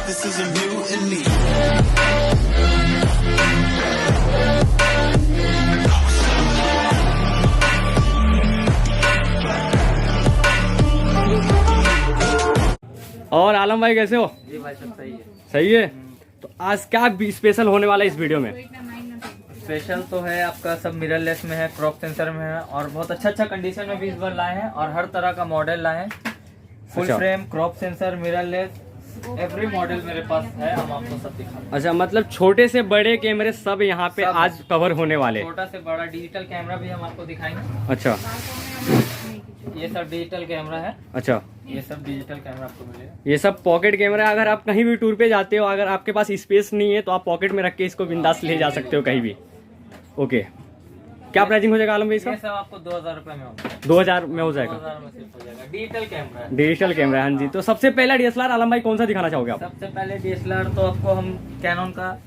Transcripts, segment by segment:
This is a mutiny. और आलम भाई कैसे हो? जी भाई सब सही है। सही है। तो आज क्या स्पेशल होने वाला है इस वीडियो में? स्पेशल तो है आपका सब मिररलेस में है, क्रॉप सेंसर में है और बहुत अच्छा कंडीशन में भी इस बार लाए हैं और हर तरह का मॉडल लाए हैं। फुल अच्छा। Frame, crop sensor, mirrorless, every model मेरे पास है। हम आपको सब दिखाएंगे। अच्छा, मतलब छोटे से बड़े कैमरे सब यहाँ पे सब। आज कवर होने वाले। छोटा से बड़ा डिजिटल कैमरा भी हम आपको दिखाएंगे। अच्छा ये सब डिजिटल कैमरा है। अच्छा, ये सब डिजिटल कैमरा आपको मिलेगा। ये सब पॉकेट कैमरा है। अगर आप कहीं भी टूर पे जाते हो, अगर आपके पास स्पेस नहीं है तो आप पॉकेट में रख के इसको बिंदास ले जा सकते हो कहीं भी। ओके, क्या प्राइसिंग हो जाएगा आलम भाई इसका? ये सब आपको 2000 रुपए में होगा। 2000 में हो जाएगा। 2000 में सिर्फ हो जाएगा। डिजिटल कैमरा है। डिजिटल कैमरा, हाँ जी। तो सबसे पहला डीएसएलआर आलम भाई कौन सा दिखाना चाहोगे आप? सबसे पहले डीएसएलआर तो आपको हम कैनन का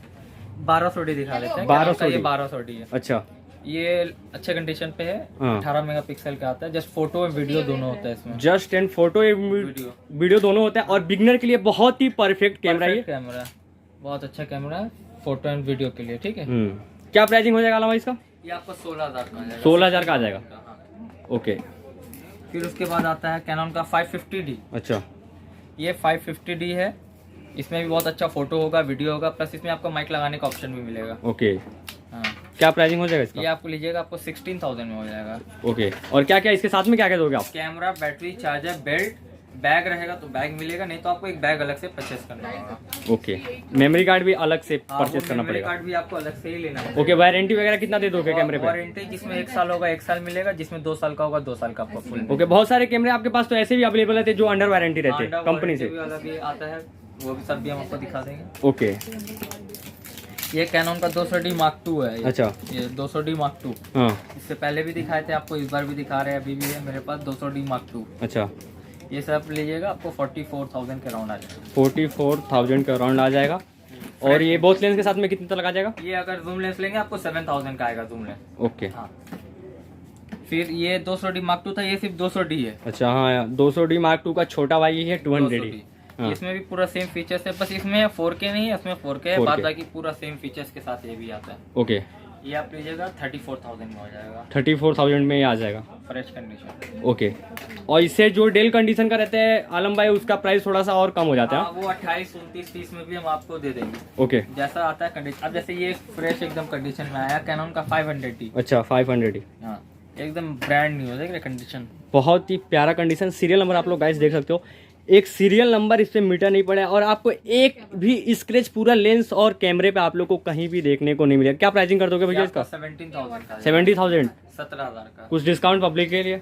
1200D दिखा देते हैं। 1200D। ये 1200D है। अच्छा, ये अच्छे कंडीशन पे है। हाँ। 18 मेगापिक्सल का आता है। जस्ट फोटो और वीडियो दोनों होता है इसमें। जस्ट एंड फोटो वीडियो दोनों होता है और बिगनर के लिए बहुत ही परफेक्ट कैमरा ये। कैमरा बहुत अच्छा कैमरा है फोटो एंड वीडियो के लिए। ठीक है। क्या प्राइसिंग हो जाएगा आलम भाई इसका? ये आपको 16000 का आ जाएगा। 16000 का आ जाएगा। हाँ। ओके। फिर उसके बाद आता है कैनन का 550D। अच्छा, ये 550D है। इसमें भी बहुत अच्छा फोटो होगा, वीडियो होगा, प्लस इसमें आपको माइक लगाने का ऑप्शन भी मिलेगा। ओके। हाँ। क्या प्राइसिंग हो जाएगा इसका? ये आपको लीजिएगा, आपको 16000 में हो जाएगा। ओके। और क्या क्या इसके साथ में क्या क्या दोगे आप? Camera, battery, charger, belt, bag रहेगा तो बैग मिलेगा, नहीं तो आपको एक बैग अलग से परचेस करना होगा। ओके। मेमोरी कार्ड भी अलग से हाँ, परचेस वो करना मेमोरी पड़ेगा। कार्ड भी आपको अलग से ही लेना है। ओके। वारंटी वगैरह कितना दे दोगे कैमरे पे? वारंटी जिसमें 1 साल होगा 1 साल मिलेगा, जिसमें 2 साल का होगा 2 साल का आपको फुल। ओके। बहुत सारे कैमरे आपके पास तो ऐसे भी अवेलेबल रहते हैं जो अंडर वारंटी रहते हैं कंपनी से। अलग ही आता है, वो भी सब भी हम आपको दिखा देंगे। ओके। ये कैनन का 200D Mark II है ये। अच्छा। ये 200D Mark II। हाँ। इससे पहले भी दिखाए थे आपको, इस बार भी दिखा रहे हैं। अभी भी है मेरे पास 200D Mark II। अच्छा, ये सब लीजिएगा, आपको 44000 के राउंड आ जाएगा। 44000 का अराउंड आ जाएगा। और ये बोथ लेंस के साथ में कितने तक आ जाएगा? ये अगर जूम लेंस लेंगे आपको 7000 का आएगा जूम लेंस। ओके। हाँ। फिर ये 200D Mark II था, ये सिर्फ 200D है। अच्छा, हाँ। 200D Mark II का छोटा भाई है 200D। 200D। इसमें भी पूरा सेम फीचर्स है, बस इसमें 4K नहीं है, इसमें 4K है। 4K। बाद बाकी पूरा सेम फीचर्स के साथ ये भी आता है। ओके। ये आप लीजिएगा 34000 में हो जाएगा। 34000 में ये आ जाएगा। Fresh condition. ओके। और इससे जो डेल कंडीशन का रहता है आलम भाई, उसका प्राइस थोड़ा सा और कम हो जाता है। वो 28, 29, 30 में भी हम आपको दे देंगे। ओके। जैसा आता है कंडीशन। अब जैसे ये फ्रेश एकदम कंडीशन में आया कैनन का 500D। अच्छा, 500D। हाँ, एकदम ब्रांड न्यू है कंडीशन। बहुत ही प्यारा कंडीशन। सीरियल नंबर आप लोग गाइस देख सकते हो, एक सीरियल नंबर इस पे मीटा नहीं पड़ा है और आपको एक भी स्क्रैच पूरा लेंस और कैमरे पे आप लोग को कहीं भी देखने को नहीं मिलेगा। क्या प्राइसिंग कर दोगे भैया इसका? 17,000 का। 70,000। 17,000 का। कुछ डिस्काउंट पब्लिक के लिए?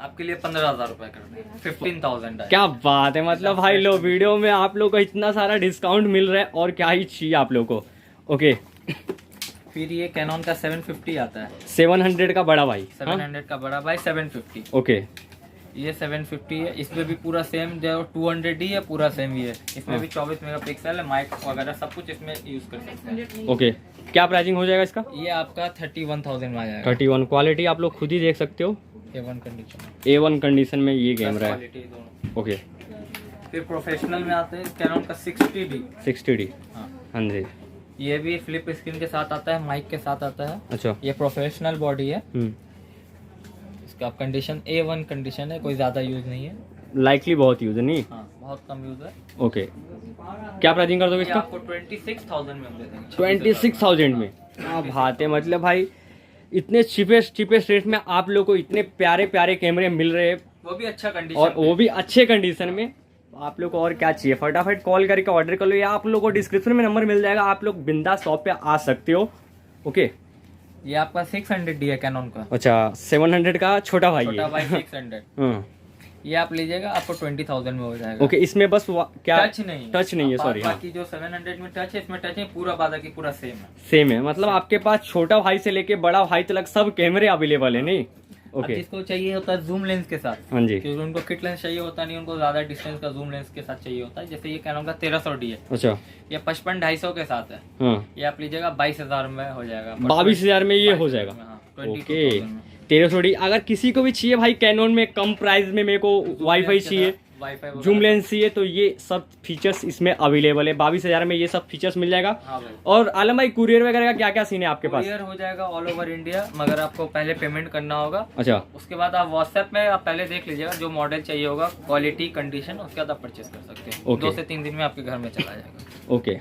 आपके लिए 15,000 रुपए कर दें। 15,000 है। क्या बात है, मतलब भाई लो वीडियो में आप लोग को इतना सारा डिस्काउंट मिल रहा है और क्या ही चाहिए आप लोग को। ओके। फिर ये कैनन का 750 आता है। 700 का बड़ा भाई। 700 का बड़ा भाई 750। ओके। ये 750 है। इसमें भी पूरा सेम जो 200D है, पूरा सेम ही है। इसमें भी 24 मेगापिक्सल है, माइक वगैरह सब कुछ इसमें यूज कर सकते हैं। ओके। क्या प्राइसिंग हो जाएगा इसका? ये आपका 31,000 में आ जाएगा। 31। क्वालिटी आप लोग खुद ही देख सकते हो, A1 कंडीशन। A1 कंडीशन में ये कैमरा है। क्वालिटी दोनों। ओके। फिर प्रोफेशनल में आते हैं कैनन का 60D। 60D। हाँ, हाँ जी। ये भी फ्लिप स्क्रीन के साथ आता है, माइक के साथ आता है। अच्छा। ये प्रोफेशनल बॉडी है। इसका कंडीशन A1 कंडीशन है, कोई ज्यादा यूज नहीं है। लाइकली बहुत यूज है नहीं? हाँ, बहुत कम यूज है। ओके। क्या प्राइसिंग कर दोगे ये इसका? आपको 26,000 में हम दे देंगे। 26,000 में। क्या बात है, मतलब भाई इतने चीपेस्ट रेट में आप लोग को इतने प्यारे प्यारे कैमरे मिल रहे हैं वो भी अच्छा कंडीशन और वो भी अच्छे कंडीशन में। आप लोग को और क्या चाहिए? फटाफट कॉल करके ऑर्डर कर लो या आप लोग को डिस्क्रिप्शन में नंबर मिल जाएगा, आप लोग बिंदास शॉप पे आ सकते हो। ओके। ये आपका 600D है कैनन का। अच्छा, 700 का छोटा भाई छोटा है। भाई 600। हाँ। ये आप लीजिएगा, आपको 20,000 में हो जाएगा। ओके। इसमें बस क्या टच नहीं, टच नहीं है, सॉरी। बाकी जो 700 में टच है, इसमें टच है पूरा, बाकी पूरा सेम है। सेम है, मतलब आपके पास छोटा भाई से लेके बड़ा भाई तक सब कैमरे अवेलेबल है नहीं? अब ओके। जिसको चाहिए होता है जूम लेंस के साथ, हाँ जी। क्योंकि उनको किट लेंस चाहिए होता नहीं, उनको ज्यादा डिस्टेंस का जूम लेंस के साथ चाहिए होता है। जैसे ये कैनन का 1300D है। अच्छा। ये 55-250 के साथ है। हाँ। ये आप लीजिएगा 22,000 में हो जाएगा। 22,000 में ये हो जाएगा। हाँ, ओके। 22,000 में। 1300D। अगर किसी को भी चाहिए भाई कैनन में कम प्राइस में, मेरे को वाईफाई चाहिए वाईफाई जूम लेंस चाहिए तो ये सब फीचर्स इसमें अवेलेबल है। 22,000 में ये सब फीचर्स मिल जाएगा। हाँ भाई, और आलम भाई कुरियर वगैरह का क्या क्या सीन है आपके पास? कुरियर हो जाएगा ऑल ओवर इंडिया, मगर आपको पहले पेमेंट करना होगा। अच्छा, उसके बाद आप व्हाट्सएप में आप पहले देख लीजिएगा जो मॉडल चाहिए होगा, क्वालिटी कंडीशन, उसके बाद आप परचेज कर सकते हैं। Okay. 2 से 3 दिन में आपके घर में चला जाएगा। ओके।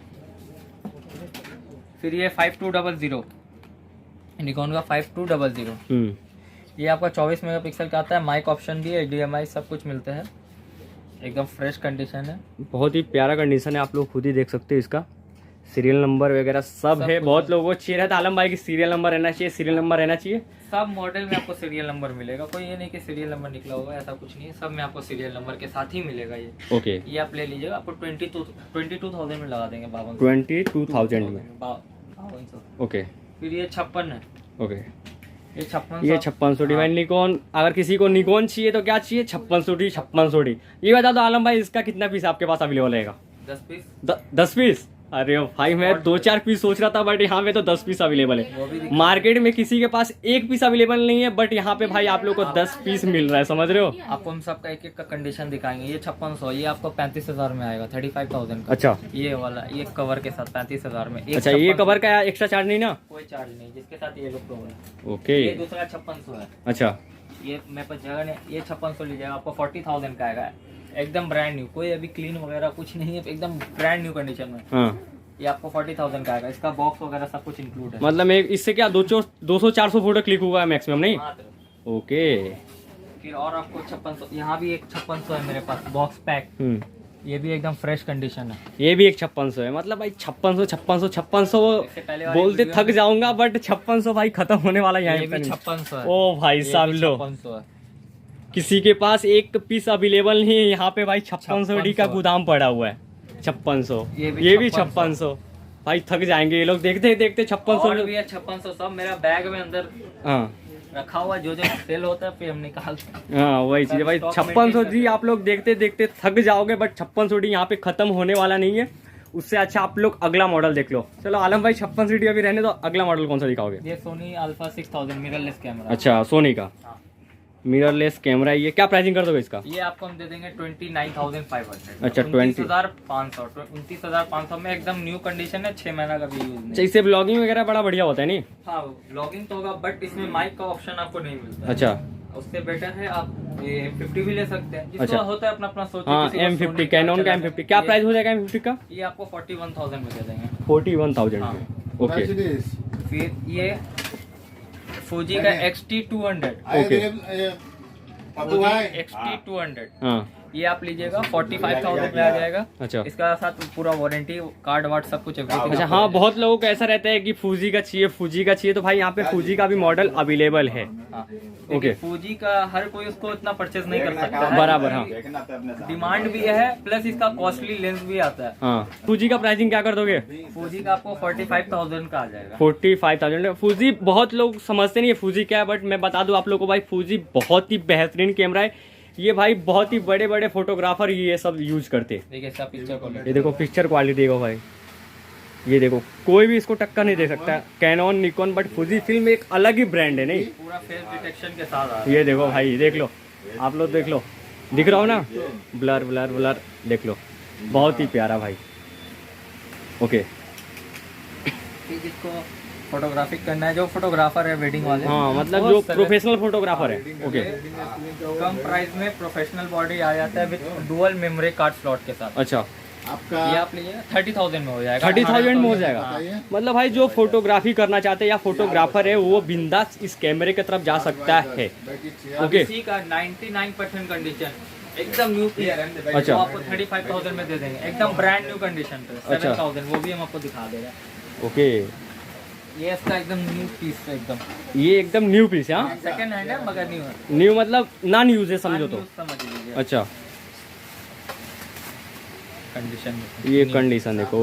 फिर ये 5200 निकॉन का 5200, ये आपका 24 मेगापिक्सल का आता है। माइक ऑप्शन भी है, HDMI सब कुछ मिलते हैं, एकदम फ्रेश कंडीशन है। बहुत ही प्यारा कंडीशन है, आप लोग खुद ही देख सकते हो। इसका सीरियल नंबर वगैरह सब है। कुछ बहुत लोगों को चाहिए रहता है आलम भाई की सीरियल नंबर रहना चाहिए, सीरियल नंबर रहना चाहिए। सब मॉडल में आपको सीरियल नंबर मिलेगा, कोई ये नहीं कि सीरियल नंबर निकला होगा, ऐसा कुछ नहीं है। सब में आपको सीरियल नंबर के साथ ही मिलेगा ये। ओके, ये आप ले लीजिएगा, आपको 22,000 में लगा देंगे। 22,000 में। 5200। ओके, फिर ये 56 है, ओके। ये 56 ये 5600 डिवाइन निकॉन। अगर किसी को निकॉन चाहिए तो क्या चाहिए? 5600 ये बता दो आलम भाई, इसका कितना पीस आपके पास अवेलेबल रहेगा? 10 पीस। 10 पीस? अरे भाई मैं 2-4 पीस सोच रहा था, बट यहाँ पे तो 10 पीस अवेलेबल वो भी है। मार्केट में किसी के पास 1 पीस अवेलेबल नहीं है, बट यहाँ पे भाई आप लोग को 10 पीस मिल रहा है, समझ रहे हो? आपको हम सबका एक एक का कंडीशन दिखाएंगे। ये 5600, ये आपको 35,000 में आएगा, 35,000 का। अच्छा, ये वाला, ये कवर के साथ 35,000 में। एक अच्छा, ये 5600 कवर का एक्स्ट्रा चार्ज नहीं ना? कोई चार्ज नहीं, जिसके साथ ये लोग है। ओके, ये दूसरा 5600 है। अच्छा, ये मेरे पास जगह नहीं, ये 5600 लीजिएगा, आपको 40,000 का आएगा, एकदम ब्रांड न्यू, कोई अभी क्लीन वगैरह कुछ नहीं है, एकदम ब्रांड न्यू कंडीशन में। हाँ, ये आपको 40,000 का आएगा, इसका बॉक्स वगैरह सब कुछ इंक्लूड है। मतलब एक इससे क्या 200-400 फोटो क्लिक हुआ मैक्सिमम, नहीं? मात्र। ओके। फिर और आपको 5600, यहाँ भी एक 5600 है मेरे पास, बॉक्स पैक। ये भी एकदम फ्रेश कंडीशन है। ये भी एक 5600 है। मतलब भाई 5600 इससे पहले वाली बोलते वीडियो थक जाऊंगा, बट 5600 भाई खत्म होने वाला ये यहाँ भी पे नहीं। 5600 है। ओ भाई साहब लो, 5600 है। किसी के पास एक पीस अवेलेबल नहीं है, यहाँ पे भाई 5600 डी का 5600 गोदाम पड़ा हुआ है। 5600, ये भी ये भी 5600। 5600। भाई थक जाएंगे ये लोग देखते देखते। और 5600। भी है 5600, सब मेरा बैग में अंदर हाँ रखा हुआ, जो जो सेल होता है फिर हम निकालते हैं। हाँ, वही चीज है भाई। स्टॉक 5600 मेंटेन जी आप लोग देखते देखते थक जाओगे, बट 5600 डी यहाँ पे खत्म होने वाला नहीं है। उससे अच्छा आप लोग अगला मॉडल देख लो। चलो आलम भाई 5600 डी अभी रहने दो, अगला मॉडल कौन सा दिखाओगे? ये सोनी अल्फा 6000 मिररलेस कैमरा। अच्छा, सोनी का हाँ। Mirrorless camera. ये क्या प्राइसिंग कर दोगे इसका? ये आपको हम दे देंगे 29,500। अच्छा, 29,500। 29,500 में एकदम न्यू कंडीशन है, 6 महीना का भी यूज अच्छा, नहीं। इससे ब्लॉगिंग वगैरह बड़ा बढ़िया होता है, नहीं? हाँ, ब्लॉगिंग तो होगा, बट इसमें माइक का ऑप्शन आपको नहीं मिलता है। अच्छा, उससे बेटर है आप ये M50 भी ले सकते हैं, जिसको अच्छा। होता है अपना अपना सोच। हाँ, M50 कैनन का M50 क्या प्राइस हो जाएगा M50 का? ये आपको 41,000 में दे देंगे। 41,000 हाँ। ओके। फिर ये फूजी का XT200। ओके। XT200 हाँ, ये आप लीजिएगा 45,000 में आ जाएगा। अच्छा, इसका साथ पूरा वारंटी कार्ड वार्ड सब कुछ everything अच्छा। आपको हाँ, दे बहुत लोगों को ऐसा रहता है कि फूजी का चाहिए, फूजी का चाहिए, तो भाई यहाँ पे फूजी का भी मॉडल अवेलेबल है। देंगे। हाँ, ओके। देखिए, फूजी का हर कोई उसको इतना परचेज नहीं कर सकता है। बराबर, हाँ। डिमांड भी है, प्लस इसका कॉस्टली लेंस भी आता है। हाँ, फूजी का प्राइसिंग क्या कर दोगे? फूजी का आपको 45,000 का आ जाएगा। 45,000। फूजी बहुत लोग समझते नहीं है फूजी क्या है, बट मैं बता दूं आप लोगों को भाई, फूजी बहुत ही बेहतरीन कैमरा है। ये भाई बहुत ही बड़े बड़े फोटोग्राफर ये सब यूज करते हैं। देखिए इसका पिक्चर क्वालिटी, ये देखो पिक्चर क्वालिटी देखो भाई, ये देखो कोई भी इसको टक्कर नहीं दे सकता। Canon, Nikon, but Fuji film एक अलग ही ब्रांड है, नहीं? पूरा फेस डिटेक्शन के साथ आ रहा है। ये देखो भाई, देख लो आप लोग, देख लो, दिख रहा हो ना? ब्लर ब्लर ब्लर, देख लो, बहुत ही प्यारा भाई। ओके। फिर जिसको फोटोग्राफी करना है, जो फोटोग्राफर है वेडिंग वाले, हाँ, मतलब वो जो select- प्रोफेशनल फोटोग्राफर है। ओके, कम प्राइस में प्रोफेशनल बॉडी आ जाता है with dual memory card slot के साथ। अच्छा, ये आप लीजिए 30,000 में हो जाएगा। 30,000 में हो जाएगा। हाँ। मतलब भाई जो फोटोग्राफी करना चाहते हैं या फोटोग्राफर है, वो बिंदास इस कैमरे की तरफ जा सकता है। अब ओके। इसी का 99% कंडीशन एकदम न्यू क्लियर है। अच्छा। तो आपको 35,000 में दे देंगे, एकदम ब्रांड न्यू कंडीशन पे। अच्छा। 7,000 वो भी हम आपको दिखा दे रहे हैं। ओके, ये इसका एकदम न्यू पीस है, एकदम ये एकदम न्यू पीस है। हाँ, सेकंड हैंड है मगर न्यू है। न्यू मतलब नॉन यूज है, समझो तो। Unused समझ लीजिए अच्छा, कंडीशन में। ये कंडीशन देखो,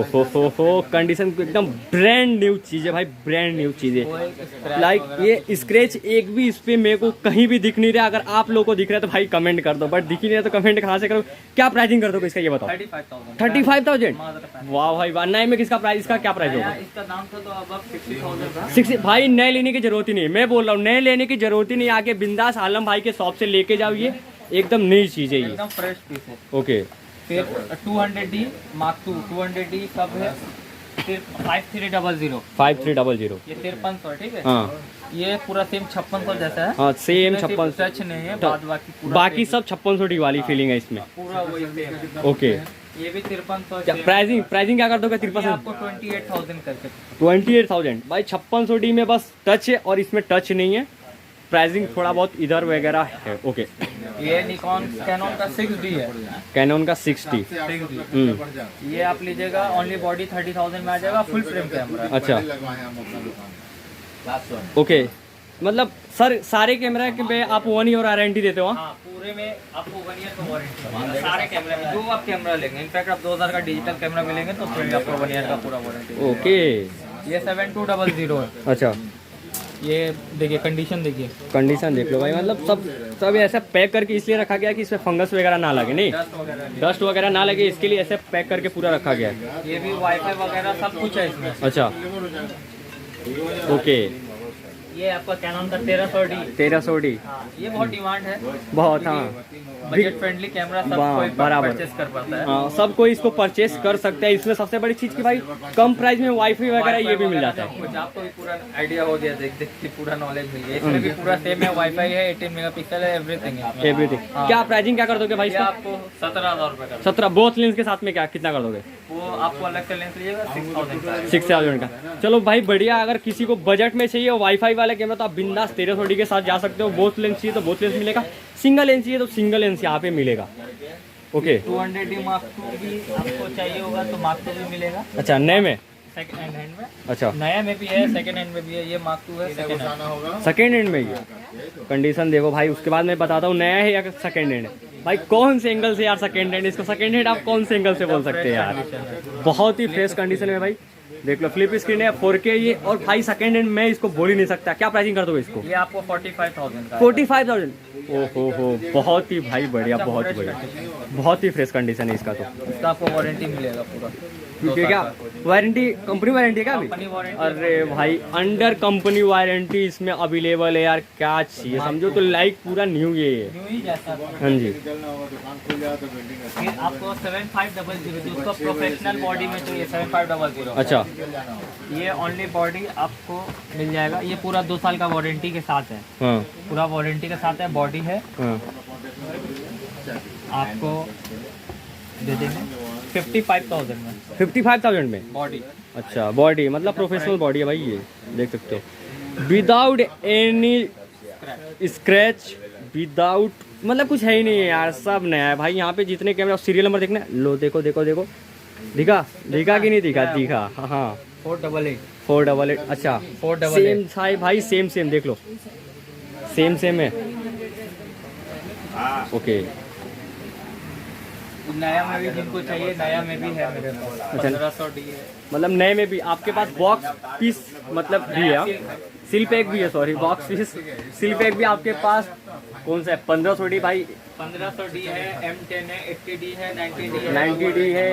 हो कंडीशन एकदम ब्रांड न्यू चीज है भाई, ब्रांड न्यू चीज है। लाइक ये स्क्रैच एक भी इस पे मेरे को कहीं भी दिख नहीं रहा। अगर आप लोगों को दिख रहा है तो भाई कमेंट कर दो, बट दिख ही नहीं रहा तो कमेंट कहाँ से करो? क्या प्राइसिंग कर दोगे इसका, ये बताओ? 35,000। 35,000। मात्र वाह भाई वाह। नए में किसका प्राइस, इसका क्या प्राइस होगा? इसका दाम था तो अब 60,000 था। 60। भाई नए लेने की जरूरत ही नहीं है, मैं बोल रहा हूँ नए लेने की जरूरत ही नहीं। आके बिंदास आलम भाई के शॉप से लेके जाओ ये, एकदम नई चीज है ये, एकदम फ्रेश पीस है। ओके। फिर 200D Mark II 200D सब है। फिर 5300 5300 ये 5300 ठीक है। हाँ ये पूरा सेम 5600 जैसा है। हाँ सेम इसमें सिर्फ 5600, टच नहीं है, बाद बाकी पूरा बाकी same सब 5600 वाली फीलिंग है इसमें। पूरा वही सेम है। ओके, ये भी 5300 क्या प्राइसिंग क्या कर दोगे? ये 5300 आपको 28,000 करके 28,000 भाई। 5600 में बस टच है और इसमें टच नहीं है। प्राइसिंग थोड़ा बहुत इधर वगैरह है। ओके, ये निकॉन कैनन का 6D है। कैनन का 6D। 6D ये आप लीजिएगा, ओनली बॉडी 30,000 में आ जाएगा, फुल फ्रेम कैमरा। अच्छा ओके, मतलब सर सारे कैमरा के पे आप 1 ईयर वारंटी देते हो? हाँ, पूरे में आपको 1 ईयर का वारंटी सारे कैमरे में, जो आप कैमरा लेंगे। इनफैक्ट आप 2000 का डिजिटल कैमरा भी लेंगे तो उसमें भी आपको 1 ईयर का पूरा वारंटी। ओके, ये 7200 है। अच्छा ये देखिए कंडीशन, देखिए कंडीशन देख लो भाई। मतलब सब ऐसा पैक करके इसलिए रखा गया कि इसमें फंगस वगैरह ना लगे, नहीं डस्ट वगैरह ना लगे, इसके लिए ऐसे पैक करके पूरा रखा गया है। ये भी वाईफाई वगैरह सब कुछ है इसमें। अच्छा ओके, ये आपका कैनन का 1300D। 1300D ये बहुत डिमांड है, बहुत। हाँ बजट फ्रेंडली कैमरा, सब कोई बराबर परचेस कर पाता है। हाँ, सब कोई इसको परचेस कर सकता है। इसमें सबसे बड़ी चीज कि भाई कम प्राइस में वाईफाई वगैरह ये भी मिल जाता है। कुछ आपको भी पूरा आइडिया हो गया, देख के पूरा नॉलेज मिल गया। इसमें भी पूरा सेम है, वाईफाई है, 18 मेगापिक्सल है, एवरीथिंग है। एवरीथिंग। क्या प्राइसिंग क्या कर दोगे भाई? ये आपको 17,000 रुपए का। 17 बोथ लेंस के साथ में क्या कितना कर दोगे? वो आपको अलग से लेंस लीजिएगा 6,000 का। 6000 का। चलो भाई बढ़िया। अगर किसी को बजट में चाहिए वाईफाई वाले कैमरा तो आप बिंदास 1300D के साथ जा सकते हो। बोथ लेंस चाहिए तो बोथ लेंस मिलेगा, सिंगल लेंस चाहिए तो सिंगल लेंस यहाँ पे मिलेगा। ओके, 200D Mark II भी आपको चाहिए होगा तो Mark II भी मिलेगा। अच्छा नए में? सेकंड हैंड में। अच्छा नया में भी है, सेकंड हैंड में भी है। ये Mark II है सेकंड हैंड। सेकेंड हैंड में ही है। कंडीशन देखो भाई, उसके बाद मैं बताता हूँ नया है या सेकेंड हैंड है। भाई कौन से एंगल से यार सेकेंड हैंड, इसको सेकेंड हैंड आप कौन से एंगल से बोल सकते हैं यार? बहुत ही फ्रेश कंडीशन में भाई। देख लो फ्लिप स्क्रीन है, 4K ये। और भाई सेकेंड हैंड मैं इसको बोल ही नहीं सकता। क्या प्राइसिंग कर दो इसको? ये आपको 45,000 का। 45,000। ओहो हो, बहुत ही भाई बढ़िया, बहुत ही बढ़िया, बहुत ही फ्रेश कंडीशन है इसका। तो इसका आपको वारंटी मिलेगा पूरा। क्योंकि क्या वारंटी, कंपनी वारंटी है क्या अभी? Company warranty. अरे भाई अंडर कंपनी वारंटी इसमें अवेलेबल है यार। क्या चाहिए समझो तो लाइक पूरा न्यू ये है। न्यू ही जैसा। हाँ जी। फिर आपको 7500 जो उसका प्रोफेशनल बॉडी में चाहिए 7500। अच्छा ये ओनली बॉडी आपको मिल जाएगा। ये पूरा 2 साल का वारंटी के साथ है। हाँ पूरा वारंटी के साथ है, बॉडी है। हाँ। आपको दे देंगे 55,000 में 55,000 में बॉडी। अच्छा बॉडी मतलब प्रोफेशनल बॉडी है भाई, ये देख सकते हो। विदाउट एनी स्क्रैच, विदाउट मतलब कुछ है ही नहीं है यार, सब नया है भाई। यहाँ पे जितने कैमरा सीरियल नंबर देखना है, लो देखो देखो देखो, दिखा दिखा कि नहीं दिखा? दिखा। हाँ 488। 488। अच्छा 488 सेम साइज भाई, सेम सेम देख लो, सेम सेम है। ओके नया में भी जिनको चाहिए, नया में भी है मेरे पास। 1500D है। मतलब नए में भी आपके पास बॉक्स पीस मतलब भी है, सिल पैक भी है, सॉरी बॉक्स पीस सिल पैक भी आपके पास। कौन सा है? 1500D भाई। 1500D है, M10 है, 80D है, 90D है, 90D है।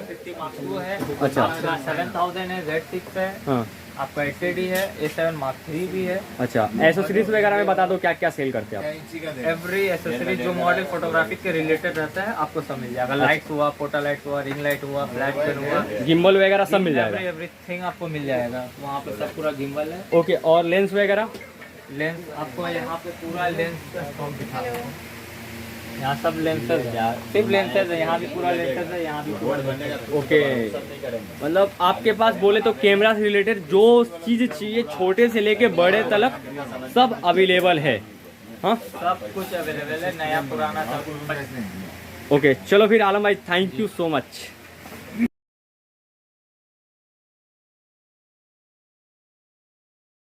50 Mark II है। अच्छा। आपका 7000 है, Z6 है। हाँ आपका 80D है, A7 Mark III भी है। अच्छा, एसेसरीज वगैरह में बता दो क्या क्या सेल करते हैं आप? एवरी एसेसरी जो मॉडल फोटोग्राफी के रिलेटेड रहता है आपको सब मिल जाएगा। लाइट्स हुआ, फोटो लाइट हुआ, रिंग लाइट हुआ, फ्लैश पेन हुआ, गिम्बल वगैरह सब मिल जाएगा। एवरीथिंग आपको मिल जाएगा वहाँ पे, सब पूरा गिम्बल है। ओके, और लेंस वगैरह? लेंस आपको यहाँ पे पूरा लेंस का स्टॉक दिखा रहा हूँ। यहाँ सब लेंसेज यार, सिर्फ लेंसेज है। यहाँ भी पूरा लेंसेज है, यहाँ भी पूरा लेंसेज है। ओके, मतलब आपके पास बोले तो कैमरा से रिलेटेड जो चीज़ चाहिए छोटे से लेके बड़े तक सब अवेलेबल है। हाँ सब कुछ अवेलेबल है, नया पुराना सब कुछ। ओके, चलो फिर आलम भाई, थैंक यू सो मच।